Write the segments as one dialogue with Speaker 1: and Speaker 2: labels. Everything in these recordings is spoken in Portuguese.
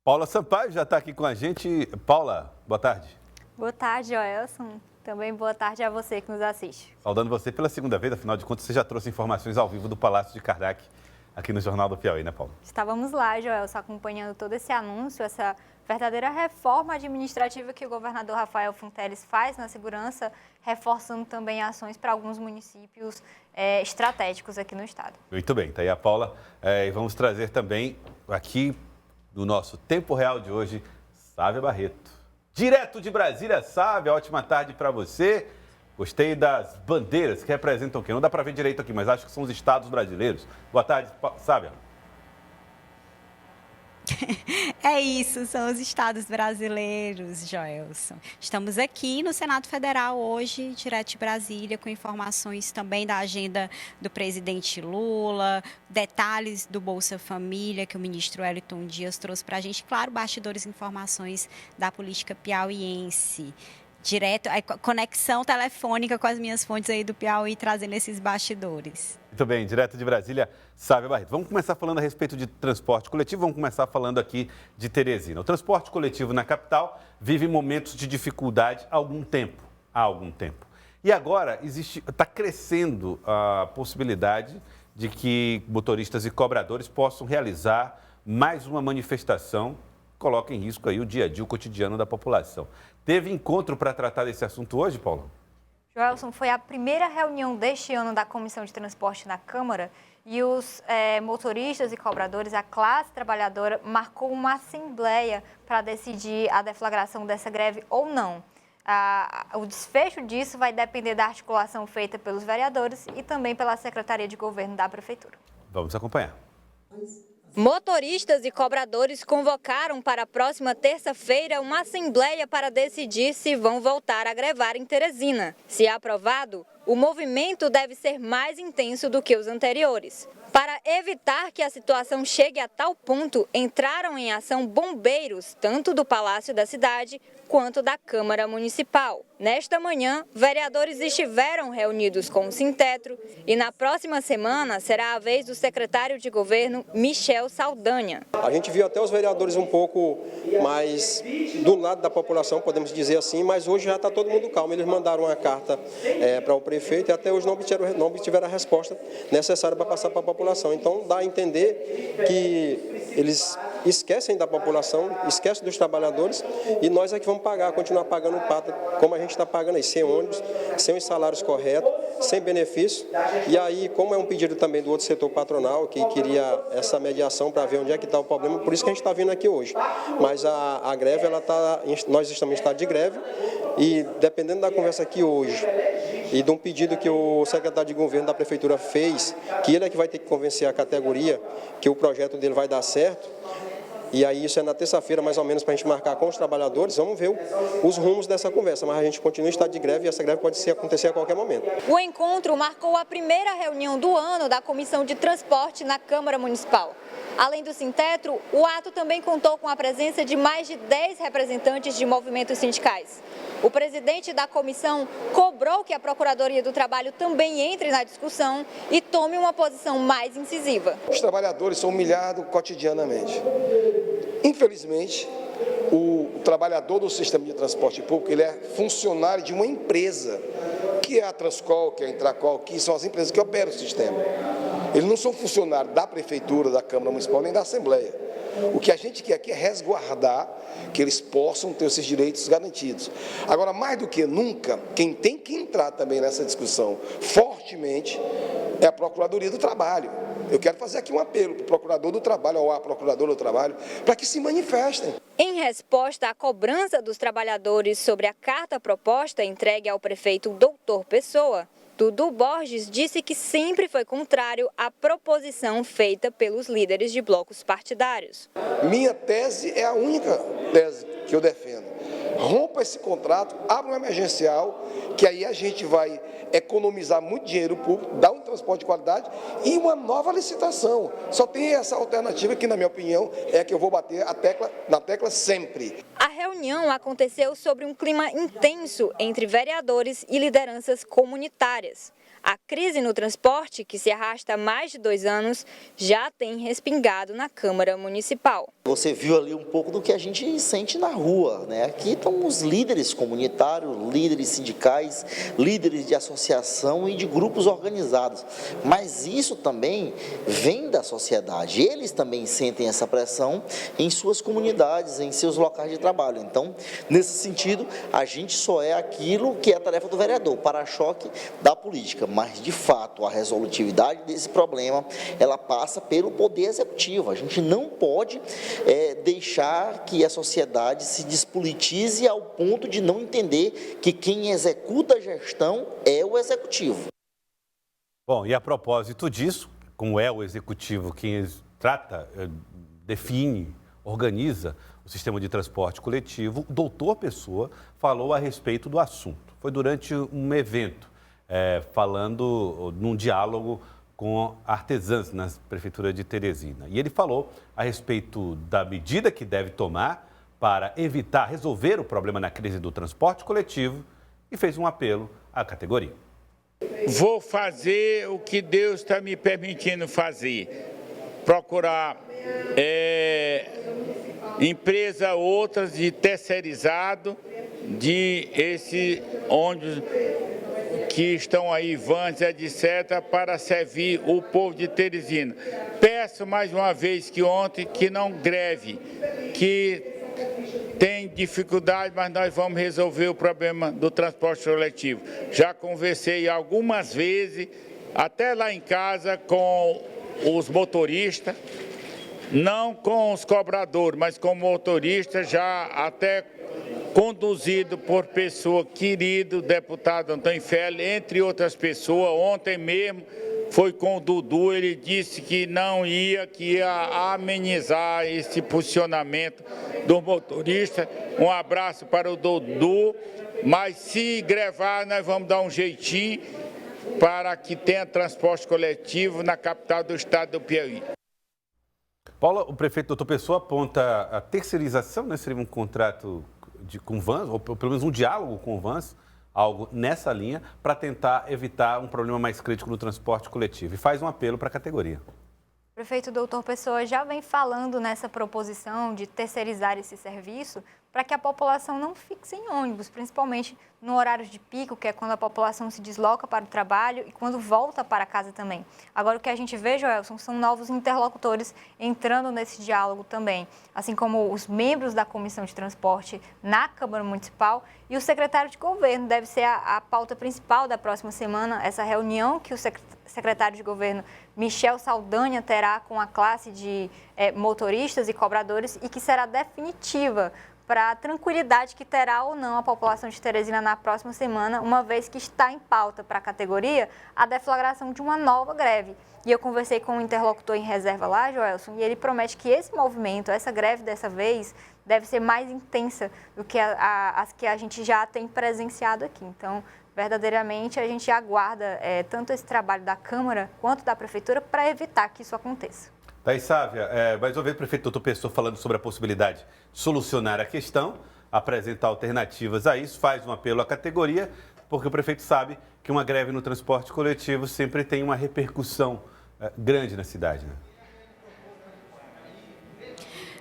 Speaker 1: Paula Sampaio já está aqui com a gente. Paula, boa tarde.
Speaker 2: Boa tarde, Joelson. Também boa tarde a você que nos assiste.
Speaker 1: Saudando você pela segunda vez, afinal de contas, você já trouxe informações ao vivo do Palácio de Karnak aqui no Jornal do Piauí, né, Paula?
Speaker 2: Estávamos lá, Joelson, acompanhando todo esse anúncio, essa verdadeira reforma administrativa que o governador Rafael Fonteles faz na segurança, reforçando também ações para alguns municípios estratégicos aqui no estado.
Speaker 1: Muito bem, tá aí a Paula. E vamos trazer também aqui do nosso Tempo Real de hoje, Sávia Barreto. Direto de Brasília, Sávia, ótima tarde para você. Gostei das bandeiras que representam o quê? Não dá para ver direito aqui, mas acho que são os estados brasileiros. Boa tarde, Sávia.
Speaker 3: É isso, são os estados brasileiros, Joelson. Estamos aqui no Senado Federal hoje, direto de Brasília, com informações também da agenda do presidente Lula, detalhes do Bolsa Família, que o ministro Wellington Dias trouxe para a gente. Claro, bastidores e informações da política piauiense. Direto, a conexão telefônica com as minhas fontes aí do Piauí, trazendo esses bastidores.
Speaker 1: Muito bem, direto de Brasília, Sávia Barreto. Vamos começar falando a respeito de transporte coletivo, vamos começar falando aqui de Teresina. O transporte coletivo na capital vive momentos de dificuldade há algum tempo. E agora está crescendo a possibilidade de que motoristas e cobradores possam realizar mais uma manifestação que coloca em risco aí o dia a dia, o cotidiano da população. Teve encontro para tratar desse assunto hoje, Paulo?
Speaker 2: Joelson, foi a primeira reunião deste ano da Comissão de Transporte na Câmara e os motoristas e cobradores, a classe trabalhadora, marcou uma assembleia para decidir a deflagração dessa greve ou não. O desfecho disso vai depender da articulação feita pelos vereadores e também pela Secretaria de Governo da Prefeitura.
Speaker 1: Vamos acompanhar.
Speaker 2: Motoristas e cobradores convocaram para a próxima terça-feira uma assembleia para decidir se vão voltar a grevar em Teresina. Se aprovado, o movimento deve ser mais intenso do que os anteriores. Para evitar que a situação chegue a tal ponto, entraram em ação bombeiros, tanto do Palácio da Cidade quanto da Câmara Municipal. Nesta manhã, vereadores estiveram reunidos com o Sintetro e na próxima semana será a vez do secretário de Governo, Michel Saldanha.
Speaker 4: A gente viu até os vereadores um pouco mais do lado da população, podemos dizer assim, mas hoje já está todo mundo calmo. Eles mandaram uma carta para o prefeito e até hoje não obtiveram a resposta necessária para passar para a população. Então dá a entender que eles esquecem da população, esquecem dos trabalhadores e nós é que vamos pagar, continuar pagando o pato como a gente está pagando aí, sem ônibus, sem os salários corretos, sem benefício. E aí, como é um pedido também do outro setor patronal, que queria essa mediação para ver onde é que está o problema, por isso que a gente está vindo aqui hoje. Mas a greve, nós estamos em estado de greve e dependendo da conversa aqui hoje e de um pedido que o secretário de governo da prefeitura fez, que ele é que vai ter que convencer a categoria que o projeto dele vai dar certo, e aí isso é na terça-feira, mais ou menos, para a gente marcar com os trabalhadores, vamos ver os rumos dessa conversa, mas a gente continua em estado de greve e essa greve pode acontecer a qualquer momento.
Speaker 2: O encontro marcou a primeira reunião do ano da Comissão de Transporte na Câmara Municipal. Além do Sintetro, o ato também contou com a presença de mais de 10 representantes de movimentos sindicais. O presidente da comissão cobrou que a Procuradoria do Trabalho também entre na discussão e tome uma posição mais incisiva.
Speaker 5: Os trabalhadores são humilhados cotidianamente. Infelizmente, o trabalhador do sistema de transporte público, ele é funcionário de uma empresa, que é a Transcol, que é a Intracol, que são as empresas que operam o sistema. Eles não são funcionários da Prefeitura, da Câmara Municipal, nem da Assembleia. O que a gente quer aqui é resguardar que eles possam ter esses direitos garantidos. Agora, mais do que nunca, quem tem que entrar também nessa discussão fortemente é a Procuradoria do Trabalho. Eu quero fazer aqui um apelo para o Procurador do Trabalho ou a Procuradora do Trabalho para que se manifestem.
Speaker 2: Em resposta à cobrança dos trabalhadores sobre a carta proposta entregue ao prefeito Doutor Pessoa, Dudu Borges disse que sempre foi contrário à proposição feita pelos líderes de blocos partidários.
Speaker 5: Minha tese é a única tese que eu defendo. Rompa esse contrato, abra um emergencial, que aí a gente vai economizar muito dinheiro público, dar um transporte de qualidade e uma nova licitação. Só tem essa alternativa que, na minha opinião, é a que eu vou bater na tecla sempre.
Speaker 2: A reunião aconteceu sobre um clima intenso entre vereadores e lideranças comunitárias. A crise no transporte, que se arrasta há mais de 2 anos, já tem respingado na Câmara Municipal.
Speaker 6: Você viu ali um pouco do que a gente sente na rua, né? Aqui estão os líderes comunitários, líderes sindicais, líderes de associação e de grupos organizados. Mas isso também vem da sociedade. Eles também sentem essa pressão em suas comunidades, em seus locais de trabalho. Então, nesse sentido, a gente só é aquilo que é a tarefa do vereador, para-choque da política. Mas, de fato, a resolutividade desse problema, ela passa pelo poder executivo. A gente não pode deixar que a sociedade se despolitize ao ponto de não entender que quem executa a gestão é o executivo.
Speaker 1: Bom, e a propósito disso, como é o executivo quem trata, define, organiza o sistema de transporte coletivo, o doutor Pessoa falou a respeito do assunto. Foi durante um evento, falando num diálogo com artesãs na Prefeitura de Teresina. E ele falou a respeito da medida que deve tomar para evitar, resolver o problema na crise do transporte coletivo e fez um apelo à categoria.
Speaker 7: Vou fazer o que Deus está me permitindo fazer. Procurar empresa outras de terceirizado, de esse ônibus que estão aí, vans, etc., para servir o povo de Teresina. Peço mais uma vez que ontem que não greve, que tem dificuldade, mas nós vamos resolver o problema do transporte coletivo. Já conversei algumas vezes, até lá em casa, com os motoristas, não com os cobradores, mas com motoristas, já até conduzido por pessoa querido, deputado Antônio Félix, entre outras pessoas. Ontem mesmo foi com o Dudu, ele disse que não ia, que ia amenizar esse posicionamento do motorista. Um abraço para o Dudu, mas se grevar, nós vamos dar um jeitinho para que tenha transporte coletivo na capital do estado do Piauí.
Speaker 1: Paula, o prefeito doutor Pessoa aponta a terceirização, né? Seria um contrato com vans, ou pelo menos um diálogo com vans, algo nessa linha, para tentar evitar um problema mais crítico no transporte coletivo. E faz um apelo para a categoria.
Speaker 2: O prefeito doutor Pessoa já vem falando nessa proposição de terceirizar esse serviço para que a população não fique sem ônibus, principalmente no horário de pico, que é quando a população se desloca para o trabalho e quando volta para casa também. Agora, o que a gente vê, Joelson, são novos interlocutores entrando nesse diálogo também, assim como os membros da Comissão de Transporte na Câmara Municipal e o secretário de Governo. Deve ser a pauta principal da próxima semana, essa reunião que o secretário de Governo, Michel Saldanha, terá com a classe de motoristas e cobradores e que será definitiva para a tranquilidade que terá ou não a população de Teresina na próxima semana, uma vez que está em pauta para a categoria a deflagração de uma nova greve. E eu conversei com um interlocutor em reserva lá, Joelson, e ele promete que esse movimento, essa greve dessa vez, deve ser mais intensa do que as que a gente já tem presenciado aqui. Então, verdadeiramente, a gente aguarda tanto esse trabalho da Câmara quanto da Prefeitura para evitar que isso aconteça.
Speaker 1: Thaís Sávia, mais uma vez o prefeito doutor Pessoa falando sobre a possibilidade de solucionar a questão, apresentar alternativas a isso, faz um apelo à categoria, porque o prefeito sabe que uma greve no transporte coletivo sempre tem uma repercussão grande na cidade, né?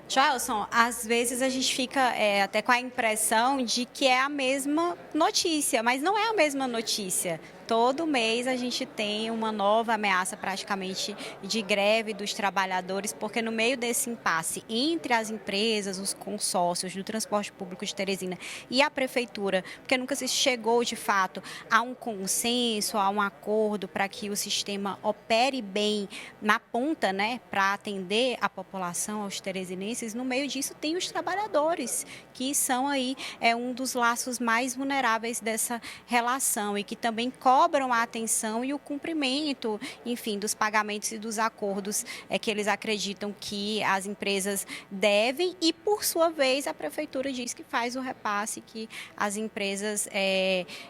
Speaker 3: Joelson, às vezes a gente fica até com a impressão de que é a mesma notícia, mas não é a mesma notícia. Todo mês a gente tem uma nova ameaça praticamente de greve dos trabalhadores, porque no meio desse impasse entre as empresas, os consórcios do transporte público de Teresina e a prefeitura, porque nunca se chegou de fato a um consenso, a um acordo para que o sistema opere bem na ponta, né, para atender a população, aos teresinenses. No meio disso tem os trabalhadores, que são aí um dos laços mais vulneráveis dessa relação e que também cobram a atenção e o cumprimento, enfim, dos pagamentos e dos acordos que eles acreditam que as empresas devem e, por sua vez, a prefeitura diz que faz o repasse, que as empresas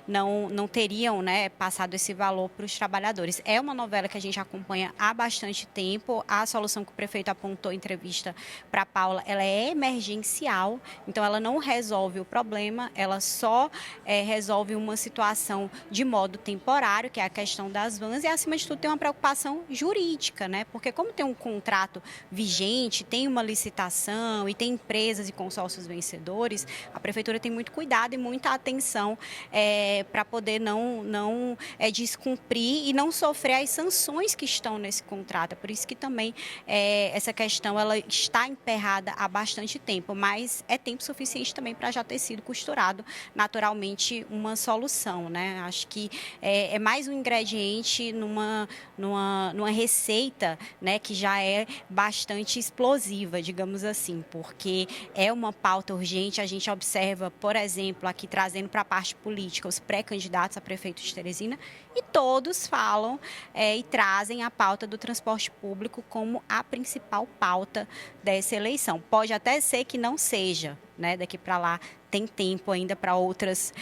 Speaker 3: não teriam, né, passado esse valor para os trabalhadores. É uma novela que a gente acompanha há bastante tempo. A solução que o prefeito apontou em entrevista para a Paula, ela é emergencial, então ela não resolve o problema, ela só resolve uma situação de modo temporário. temporário, que é a questão das vans, e acima de tudo tem uma preocupação jurídica, né? Porque como tem um contrato vigente, tem uma licitação e tem empresas e consórcios vencedores, a prefeitura tem muito cuidado e muita atenção para poder não descumprir e não sofrer as sanções que estão nesse contrato. É por isso que também essa questão ela está emperrada há bastante tempo, mas é tempo suficiente também para já ter sido costurado naturalmente uma solução, né? Acho que é mais um ingrediente numa receita, né, que já é bastante explosiva, digamos assim, porque é uma pauta urgente. A gente observa, por exemplo, aqui trazendo para a parte política os pré-candidatos a prefeito de Teresina, e todos falam e trazem a pauta do transporte público como a principal pauta dessa eleição. Pode até ser que não seja, né? Daqui para lá tem tempo ainda para outros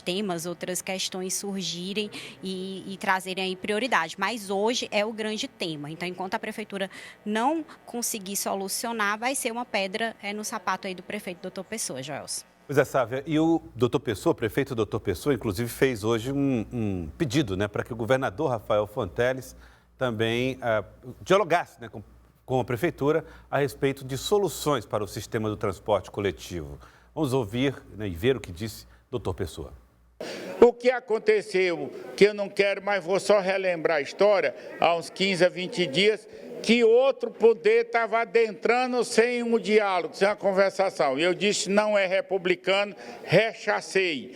Speaker 3: temas, outras questões surgirem e trazerem aí prioridade. Mas hoje é o grande tema. Então, enquanto a prefeitura não conseguir solucionar, vai ser uma pedra no sapato aí do prefeito doutor Pessoa, Joelson.
Speaker 1: Pois é, Sávia, e o doutor Pessoa, o prefeito doutor Pessoa, inclusive fez hoje um pedido, né, para que o governador Rafael Fonteles também dialogasse, né, com a prefeitura a respeito de soluções para o sistema do transporte coletivo. Vamos ouvir, né, e ver o que disse doutor Pessoa.
Speaker 7: O que aconteceu, que eu não quero, mas vou só relembrar a história, há uns 15 a 20 dias, que outro poder estava adentrando sem um diálogo, sem uma conversação. E eu disse, não é republicano, rechacei.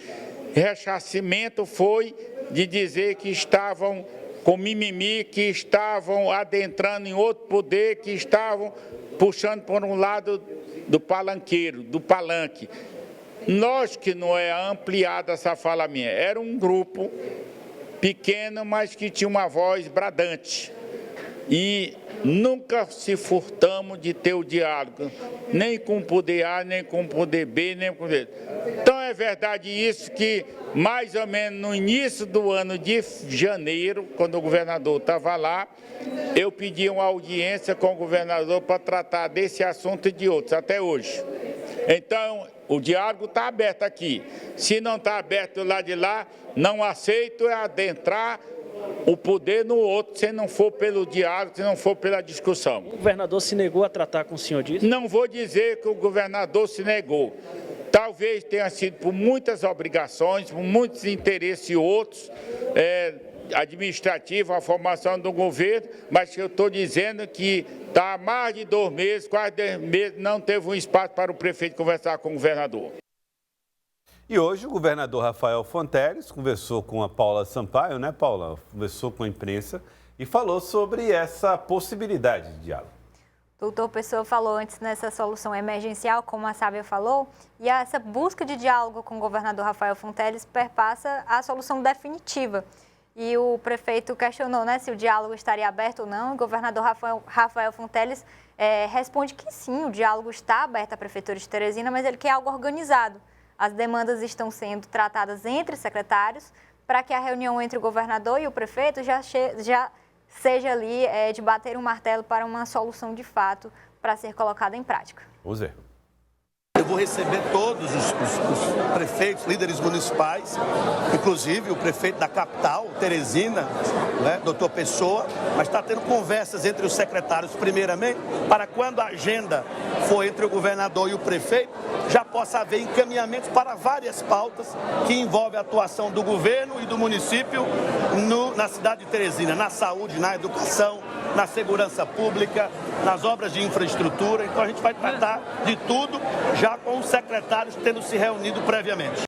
Speaker 7: Rechacimento foi de dizer que estavam com mimimi, que estavam adentrando em outro poder, que estavam puxando por um lado do palanqueiro, do palanque. Lógico que não é ampliada essa fala minha. Era um grupo pequeno, mas que tinha uma voz bradante. E nunca se furtamos de ter o diálogo, nem com o poder A, nem com o poder B, nem com o poder. Então é verdade isso que, mais ou menos no início do ano de janeiro, quando o governador estava lá, eu pedi uma audiência com o governador para tratar desse assunto e de outros, até hoje. Então, o diálogo está aberto aqui. Se não está aberto do lado de lá, não aceito adentrar o poder no outro, se não for pelo diálogo, se não for pela discussão.
Speaker 8: O governador se negou a tratar com o senhor disso?
Speaker 7: Não vou dizer que o governador se negou. Talvez tenha sido por muitas obrigações, por muitos interesses outros, administrativos, a formação do governo, mas eu estou dizendo que está há mais de 2 meses, quase 10 meses, não teve um espaço para o prefeito conversar com o governador.
Speaker 1: E hoje o governador Rafael Fonteles conversou com a Paula Sampaio, né, Paula? Conversou com a imprensa e falou sobre essa possibilidade de diálogo.
Speaker 2: O doutor Pessoa falou antes nessa solução emergencial, como a Sávia falou, e essa busca de diálogo com o governador Rafael Fonteles perpassa a solução definitiva. E o prefeito questionou, né, se o diálogo estaria aberto ou não. O governador Rafael Fonteles responde que sim, o diálogo está aberto à Prefeitura de Teresina, mas ele quer algo organizado. As demandas estão sendo tratadas entre secretários para que a reunião entre o governador e o prefeito já seja ali de bater um martelo para uma solução de fato para ser colocada em prática.
Speaker 1: Vamos ver.
Speaker 9: Eu vou receber todos os prefeitos, líderes municipais, inclusive o prefeito da capital, Teresina, né, doutor Pessoa, mas está tendo conversas entre os secretários, primeiramente, para quando a agenda for entre o governador e o prefeito, já possa haver encaminhamentos para várias pautas que envolvem a atuação do governo e do município na cidade de Teresina, na saúde, na educação, na segurança pública, nas obras de infraestrutura. Então a gente vai tratar de tudo já com os secretários tendo se reunido previamente.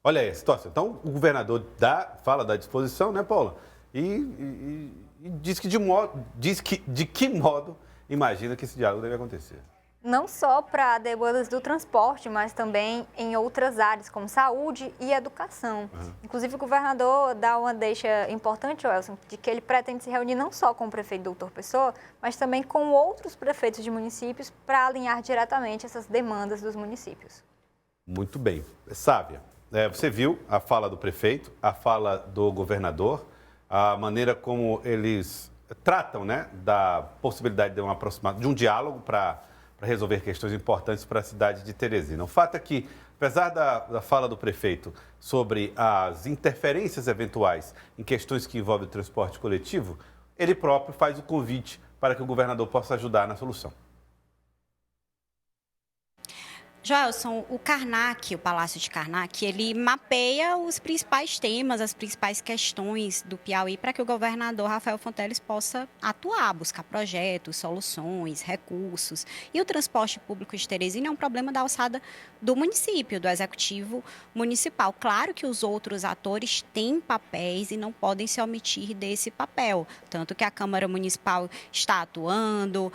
Speaker 1: Olha aí a situação. Então o governador fala da disposição, né, Paula? E diz que de que modo imagina que esse diálogo deve acontecer.
Speaker 2: Não só para demandas do transporte, mas também em outras áreas, como saúde e educação. Inclusive, o governador dá uma deixa importante, Welson, de que ele pretende se reunir não só com o prefeito doutor Pessoa, mas também com outros prefeitos de municípios para alinhar diretamente essas demandas dos municípios.
Speaker 1: Muito bem. Sávia, você viu a fala do prefeito, a fala do governador, a maneira como eles tratam, né, da possibilidade de um diálogo para para resolver questões importantes para a cidade de Teresina. O fato é que, apesar da fala do prefeito sobre as interferências eventuais em questões que envolvem o transporte coletivo, ele próprio faz o convite para que o governador possa ajudar na solução.
Speaker 3: Joelson, o Karnak, o Palácio de Karnak, ele mapeia os principais temas, as principais questões do Piauí para que o governador Rafael Fonteles possa atuar, buscar projetos, soluções, recursos. E o transporte público de Teresina é um problema da alçada do município, do executivo municipal. Claro que os outros atores têm papéis e não podem se omitir desse papel, tanto que a Câmara Municipal está atuando,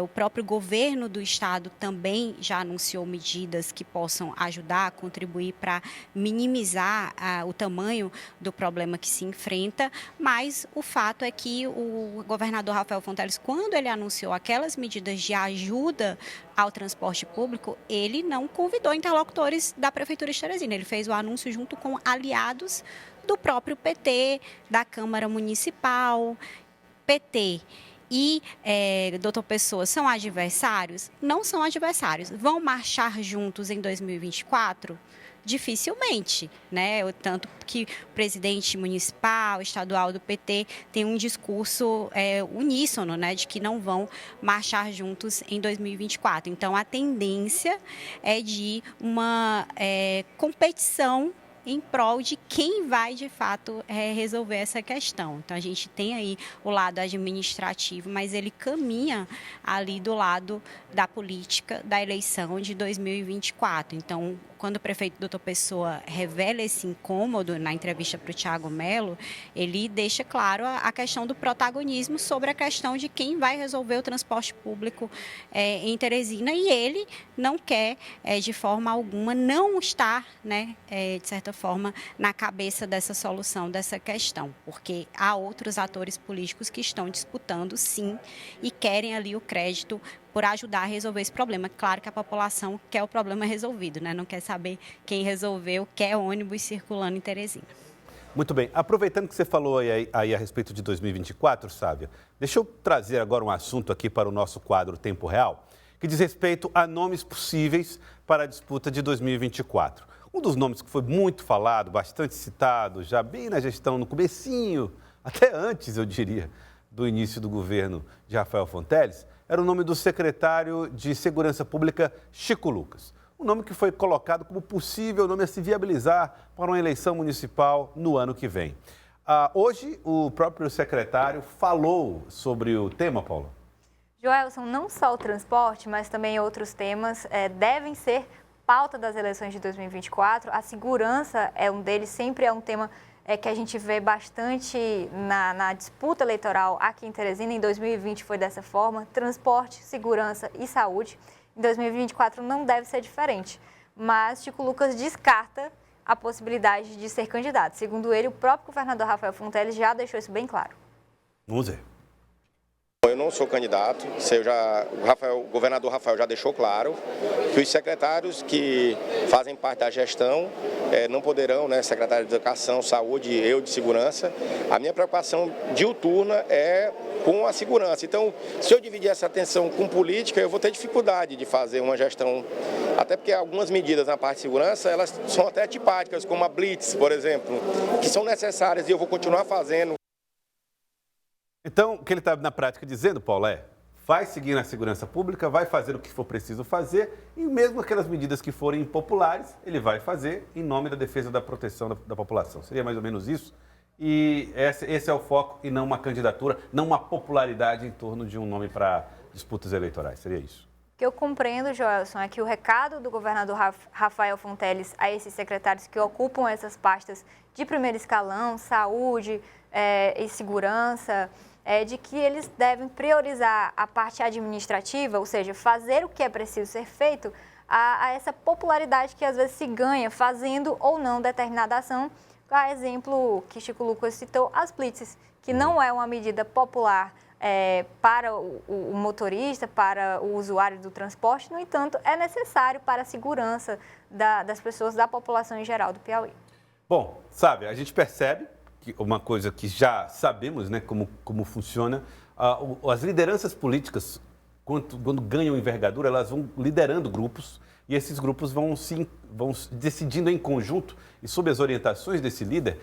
Speaker 3: o próprio governo do estado também já anunciou medidas que possam ajudar, contribuir para minimizar o tamanho do problema que se enfrenta, mas o fato é que o governador Rafael Fonteles, quando ele anunciou aquelas medidas de ajuda ao transporte público, ele não convidou interlocutores da Prefeitura de Teresina, ele fez o anúncio junto com aliados do próprio PT, da Câmara Municipal, PT e doutor Pessoa são adversários? Não são adversários. Vão marchar juntos em 2024? Dificilmente, né? Tanto que o presidente municipal, estadual do PT tem um discurso uníssono, né, de que não vão marchar juntos em 2024. Então, a tendência é de uma competição em prol de quem vai, de fato, resolver essa questão. Então, a gente tem aí o lado administrativo, mas ele caminha ali do lado da política da eleição de 2024. Então, quando o prefeito doutor Pessoa revela esse incômodo na entrevista para o Thiago Mello, ele deixa claro a questão do protagonismo sobre a questão de quem vai resolver o transporte público em Teresina, e ele não quer, de forma alguma, não estar, né, de certa forma, na cabeça dessa solução, dessa questão, porque há outros atores políticos que estão disputando, sim, e querem ali o crédito por ajudar a resolver esse problema. Claro que a população quer o problema resolvido, né? Não quer saber quem resolveu, quer ônibus circulando em Teresina.
Speaker 1: Muito bem. Aproveitando que você falou aí a respeito de 2024, Sávia, deixa eu trazer agora um assunto aqui para o nosso quadro Tempo Real, que diz respeito a nomes possíveis para a disputa de 2024. Um dos nomes que foi muito falado, bastante citado, já bem na gestão, no comecinho, até antes, eu diria, do início do governo de Rafael Fonteles, era o nome do secretário de Segurança Pública, Chico Lucas. Um nome que foi colocado como possível nome a se viabilizar para uma eleição municipal no ano que vem. Hoje, o próprio secretário falou sobre o tema, Paula.
Speaker 2: Joelson, não só o transporte, mas também outros temas devem ser pauta das eleições de 2024. A segurança é um deles, sempre é um tema que a gente vê bastante na disputa eleitoral aqui em Teresina. Em 2020 foi dessa forma: transporte, segurança e saúde. Em 2024 não deve ser diferente, mas Chico Lucas descarta a possibilidade de ser candidato. Segundo ele, o próprio governador Rafael Fonteles já deixou isso bem claro.
Speaker 1: Vamos ver.
Speaker 10: Eu não sou candidato, o governador Rafael já deixou claro que os secretários que fazem parte da gestão não poderão, né, secretário de Educação, Saúde, eu de Segurança. A minha preocupação diuturna é com a segurança. Então, se eu dividir essa atenção com política, eu vou ter dificuldade de fazer uma gestão, até porque algumas medidas na parte de segurança, elas são até antipáticas, como a Blitz, por exemplo, que são necessárias e eu vou continuar fazendo.
Speaker 1: Então, o que ele está na prática dizendo, Paulo, vai seguir na segurança pública, vai fazer o que for preciso fazer, e mesmo aquelas medidas que forem impopulares, ele vai fazer em nome da defesa da proteção da população. Seria mais ou menos isso? E esse é o foco, e não uma candidatura, não uma popularidade em torno de um nome para disputas eleitorais. Seria isso?
Speaker 2: O que eu compreendo, Joelson, é que o recado do governador Rafael Fonteles a esses secretários que ocupam essas pastas de primeiro escalão, saúde e segurança, é de que eles devem priorizar a parte administrativa, ou seja, fazer o que é preciso ser feito, a essa popularidade que às vezes se ganha fazendo ou não determinada ação. A exemplo que Chico Lucas citou, as blitzes, que não é uma medida popular para o motorista, para o usuário do transporte, no entanto, é necessário para a segurança das pessoas, da população em geral do Piauí.
Speaker 1: Bom, sabe, a gente percebe uma coisa que já sabemos, né, como funciona, as lideranças políticas quando ganham envergadura, elas vão liderando grupos e esses grupos vão decidindo em conjunto e sob as orientações desse líder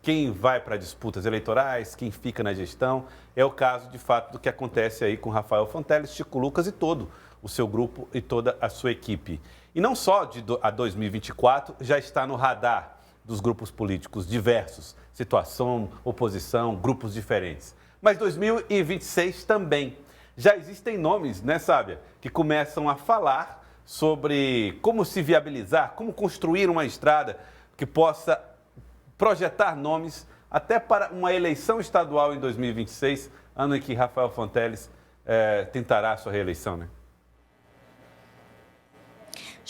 Speaker 1: quem vai para disputas eleitorais, quem fica na gestão. É o caso, de fato, do que acontece aí com Rafael Fonteles, Chico Lucas e todo o seu grupo e toda a sua equipe. E não só a 2024 já está no radar dos grupos políticos diversos, situação, oposição, grupos diferentes. Mas 2026 também. Já existem nomes, né, Sábia, que começam a falar sobre como se viabilizar, como construir uma estrada que possa projetar nomes até para uma eleição estadual em 2026, ano em que Rafael Fonteles tentará a sua reeleição, né?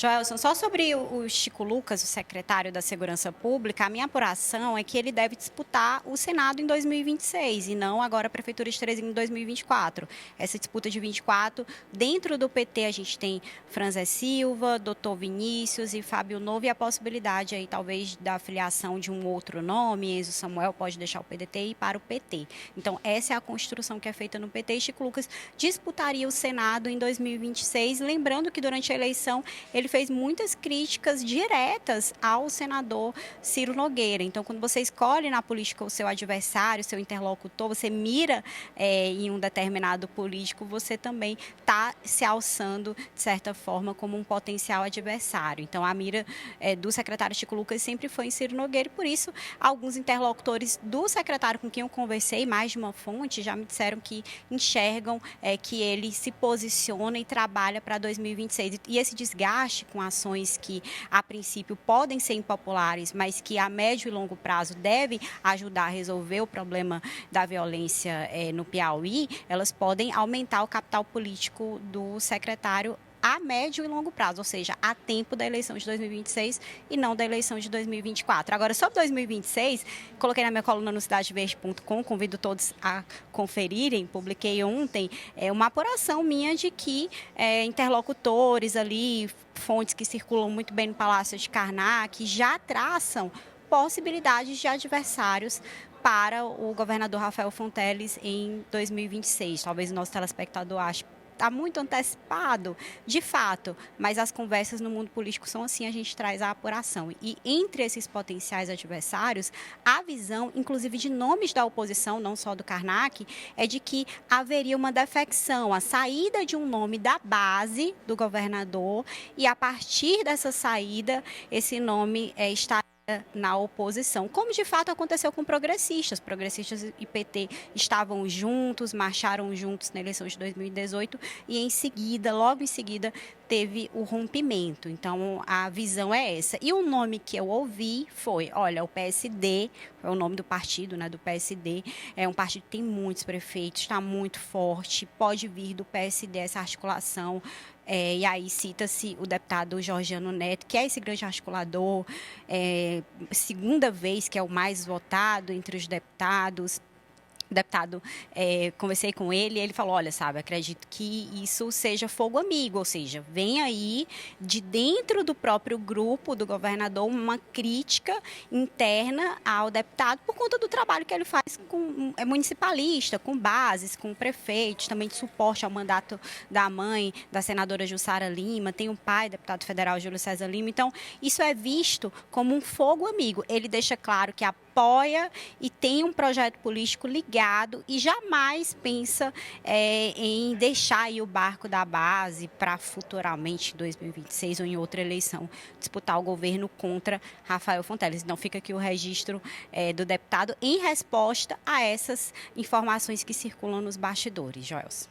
Speaker 3: Joelson, só sobre o Chico Lucas, o secretário da Segurança Pública, a minha apuração é que ele deve disputar o Senado em 2026 e não agora a Prefeitura de Teresina em 2024. Essa disputa de 24, dentro do PT a gente tem Franzé Silva, Dr. Vinícius e Fábio Novo e a possibilidade aí talvez da filiação de um outro nome, Enzo Samuel pode deixar o PDT e ir para o PT. Então essa é a construção que é feita no PT e Chico Lucas disputaria o Senado em 2026, lembrando que durante a eleição ele fez muitas críticas diretas ao senador Ciro Nogueira. Então, quando você escolhe na política o seu adversário, o seu interlocutor, você mira em um determinado político, você também está se alçando, de certa forma, como um potencial adversário. Então, a mira do secretário Chico Lucas sempre foi em Ciro Nogueira e, por isso, alguns interlocutores do secretário com quem eu conversei, mais de uma fonte, já me disseram que enxergam que ele se posiciona e trabalha para 2026. E esse desgaste com ações que, a princípio, podem ser impopulares, mas que a médio e longo prazo devem ajudar a resolver o problema da violência no Piauí, elas podem aumentar o capital político do secretário a médio e longo prazo, ou seja, a tempo da eleição de 2026 e não da eleição de 2024. Agora, sobre 2026, coloquei na minha coluna no cidadeverde.com, convido todos a conferirem, publiquei ontem uma apuração minha de que interlocutores ali, fontes que circulam muito bem no Palácio de Karnak, já traçam possibilidades de adversários para o governador Rafael Fonteles em 2026. Talvez o nosso telespectador ache está muito antecipado, de fato, mas as conversas no mundo político são assim, a gente traz a apuração. E entre esses potenciais adversários, a visão, inclusive de nomes da oposição, não só do Karnak, é de que haveria uma defecção, a saída de um nome da base do governador e a partir dessa saída, esse nome está na oposição, como de fato aconteceu com progressistas. Progressistas e PT estavam juntos, marcharam juntos na eleição de 2018 e em seguida, logo em seguida, teve o rompimento. Então, a visão é essa. E o nome que eu ouvi foi, olha, o PSD, é o nome do partido, né, do PSD, é um partido que tem muitos prefeitos, está muito forte, pode vir do PSD essa articulação. E aí cita-se o deputado Georgiano Neto, que é esse grande articulador, segunda vez que é o mais votado entre os deputados. O deputado, conversei com ele e ele falou, olha, sabe, acredito que isso seja fogo amigo, ou seja, vem aí de dentro do próprio grupo do governador uma crítica interna ao deputado por conta do trabalho que ele faz com municipalista, com bases, com prefeitos, também de suporte ao mandato da mãe, da senadora Jussara Lima, tem um pai, deputado federal Júlio César Lima, então isso é visto como um fogo amigo. Ele deixa claro que apoia e tem um projeto político ligado e jamais pensa em deixar aí o barco da base para futuramente, em 2026 ou em outra eleição, disputar o governo contra Rafael Fonteles. Então fica aqui o registro do deputado em resposta a essas informações que circulam nos bastidores, Joelson.